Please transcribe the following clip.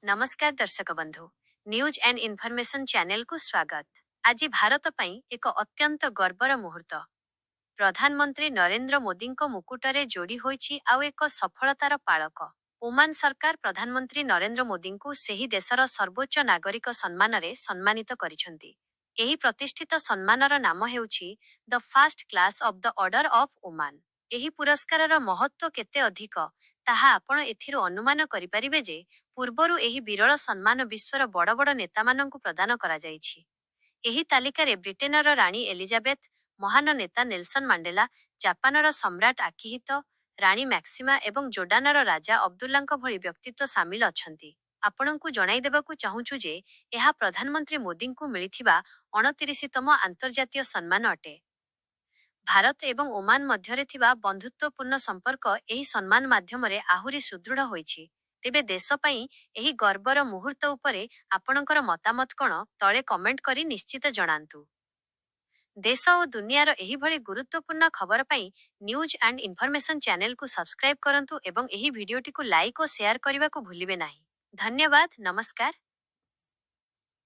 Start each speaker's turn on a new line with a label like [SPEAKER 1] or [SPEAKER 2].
[SPEAKER 1] नमस्कार दर्शक बंधु न्यूज एंड इनफॉरमेशन चैनल को स्वागत। आज भारत पई एक अत्यंत गर्वर मुहूर्त। प्रधानमंत्री नरेंद्र मोदी मुकुटरे जोड़ी होईछि आउ एक सफलतार पाळक। ओमान सरकार प्रधानमंत्री नरेंद्र मोदी को सेही देशर सर्वोच्च नागरिक सम्मान रे सम्मानित करिसेंती। एही प्रतिष्ठित सम्मानर नाम हेउछि the first class of the order of Oman. एही पुरस्कारर महत्व केते अधिक ताहा आपण एथिरो अनुमान करिपारिबे जे पूर्वरु एही विरल सम्मान विश्वर बड़ बड़ नेता मानंकु प्रदान करा जाइछि। एही तालिकारे ब्रिटेनर राणी एलिजाबेथ, महान नेता नेल्सन मांडेला, जापानर सम्राट आकिहितो, राणी मैक्सिमा एवं जोर्डानर राजा अब्दुल्लाଙ୍କ भଳି व्यक्तित्व सामिल अछंती। आपणंकु जणाई देबाकु चाहूछु जे एहा प्रधानमंत्री मोदींकु मिलिथिबा 29तम अंतर्जातीय सम्मान अटे। भारत एवं ओमान मध्यरे थिबा बंधुत्वपूर्ण संपर्क एही सम्मान माध्यमरे आहुरी सुदृढ़ होईछि। तेबे देश पई एही गर्वर मुहूर्त उपरे आपणकर मतामत कण तळे कमेंट करी निश्चित जणांतु। देश और दुनियार एही भଳି गुरुत्वपूर्ण खबर पई न्यूज एंड इनफॉरमेशन चैनल को सब्सक्राइब करंतु एवं एही वीडियोटी को लाइक और शेयर करने को भूलिबे नाही। धन्यवाद, नमस्कार।